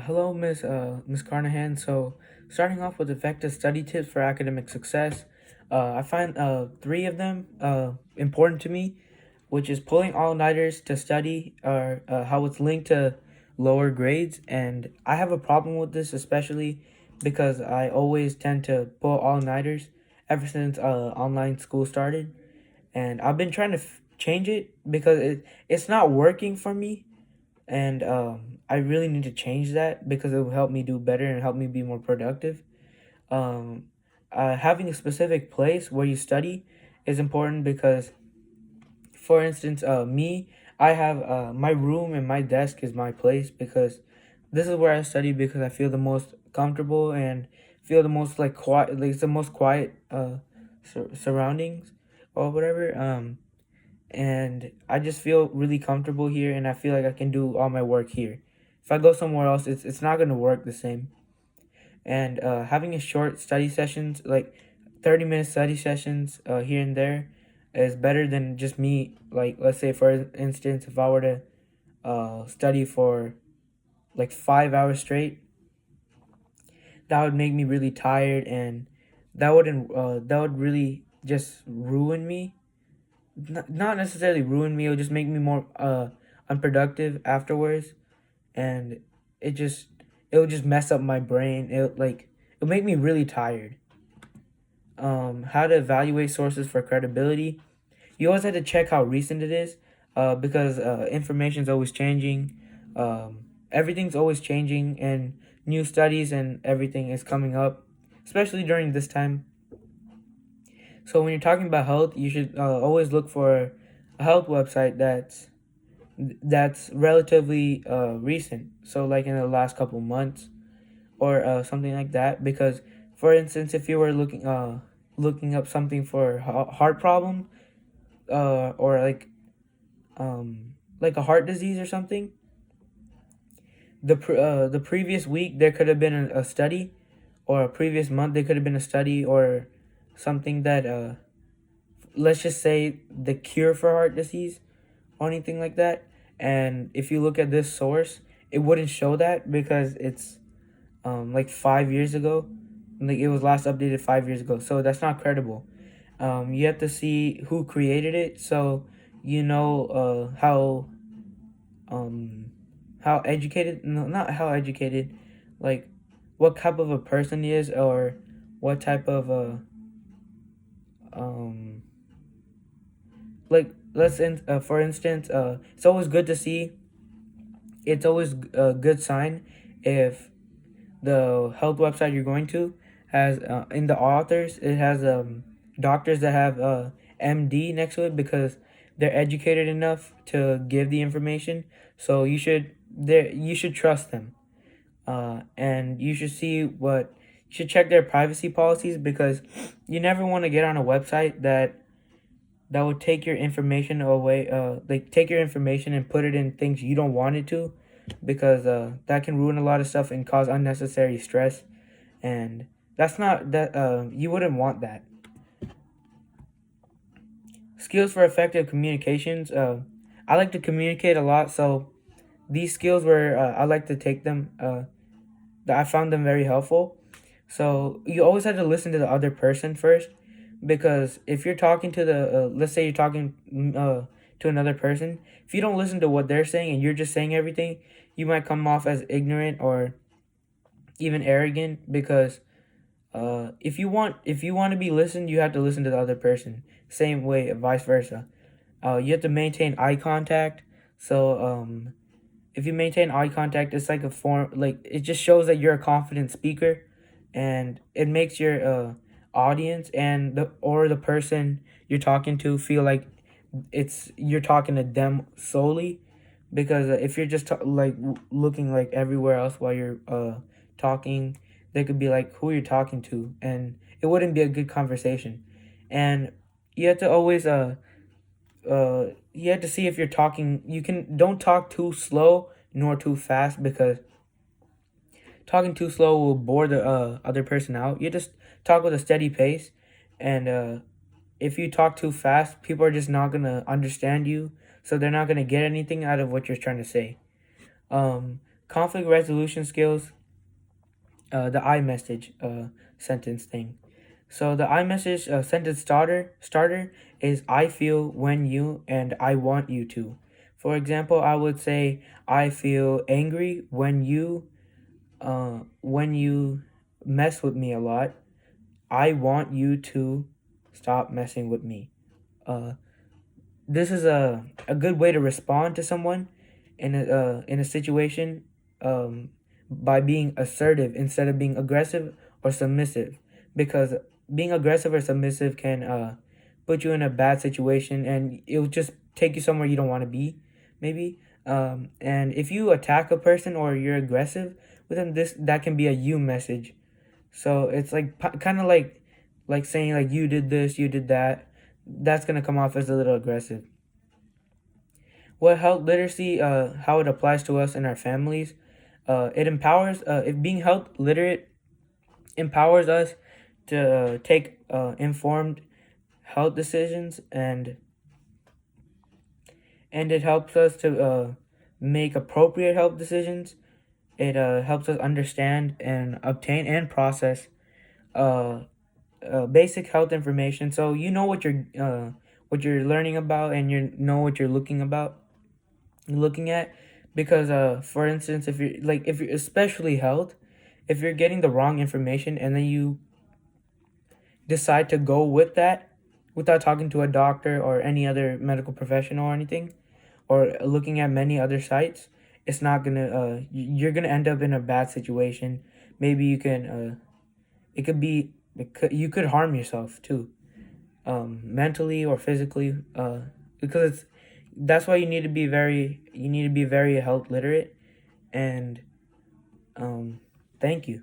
Hello, Miss Carnahan. So, starting off with effective study tips for academic success, I find three of them important to me, which is pulling all-nighters to study, or how it's linked to lower grades. And I have a problem with this, especially because I always tend to pull all-nighters ever since online school started, and I've been trying to change it because it's not working for me, and I really need to change that because it will help me do better and help me be more productive. Um, Having a specific place where you study is important because, for instance, I have my room and my desk is my place because this is where I study because I feel the most comfortable and feel the most like quiet, like it's the most quiet surroundings or whatever. And I just feel really comfortable here, and I feel like I can do all my work here. If I go somewhere else, it's not gonna work the same. And having a short study sessions, like 30-minute study sessions here and there, is better than just me. Like, let's say for instance, if I were to study for like 5 hours straight, that would make me really tired, and that would really just ruin me. Not necessarily ruin me. It'll just make me more unproductive afterwards, and it just it'll just mess up my brain. It'll make me really tired. How to evaluate sources for credibility. You always have to check how recent it is, because information's always changing. Everything's always changing, and new studies and everything is coming up, especially during this time. So when you're talking about health, you should always look for a health website that's relatively recent. So like in the last couple months or something like that. Because for instance, if you were looking up something for heart problem, or like a heart disease or something, the previous week there could have been a study, or a previous month there could have been a study or something that let's just say the cure for heart disease or anything like that. And if you look at this source, it wouldn't show that because it's like 5 years ago. Like it was last updated 5 years ago, so that's not credible. You have to see who created it, so you know um, how educated, no, not how educated, like what type of a person he is, or what type of a um like for instance, it's always good to see. It's always a good sign if the health website you're going to has in the authors, it has doctors that have MD next to it, because they're educated enough to give the information. So you should trust them, and you should see what you should check their privacy policies, because you never want to get on a website that would take your information away, like take your information and put it in things you don't want it to, because that can ruin a lot of stuff and cause unnecessary stress, and that's not that you wouldn't want that. Skills for effective communications. I like to communicate a lot, so these skills were I like to take them. I found them very helpful. So you always have to listen to the other person first, because if you're talking to let's say you're talking to another person, if you don't listen to what they're saying and you're just saying everything, you might come off as ignorant or even arrogant. Because if you want to be listened, you have to listen to the other person. Same way, vice versa. You have to maintain eye contact. So if you maintain eye contact, it's like a form, like it just shows that you're a confident speaker, and it makes your audience and the person you're talking to feel like it's you're talking to them solely. Because if you're just looking like everywhere else while you're talking, they could be like, who you're talking to, and it wouldn't be a good conversation. And you have to always you have to see if you're talking, you can don't talk too slow nor too fast, because talking too slow will bore the other person out. You just talk with a steady pace, and if you talk too fast, people are just not gonna understand you, so they're not gonna get anything out of what you're trying to say. conflict resolution skills, the iMessage sentence thing. So the iMessage sentence starter is I feel when you and I want you to. For example, I would say I feel angry when you mess with me a lot. I want you to stop messing with me. Uh, this is a good way to respond to someone in a situation, um, by being assertive instead of being aggressive or submissive, because being aggressive or submissive can put you in a bad situation, and it'll just take you somewhere you don't want to be, maybe. And if you attack a person or you're aggressive with them, this that can be a you message. So it's like kind of like saying like you did this, you did that. That's gonna come off as a little aggressive. What health literacy, how it applies to us and our families, it empowers. If being health literate empowers us to take informed health decisions, and it helps us to make appropriate health decisions. It helps us understand and obtain and process uh, basic health information, so you know what you're learning about, and you know what you're looking at. Because for instance, if you're especially health, if you're getting the wrong information and then you decide to go with that without talking to a doctor or any other medical professional or anything, or looking at many other sites, it's not gonna you're gonna end up in a bad situation. Maybe you can it could be you could harm yourself too, mentally or physically, because that's why you need to be very health literate. And thank you.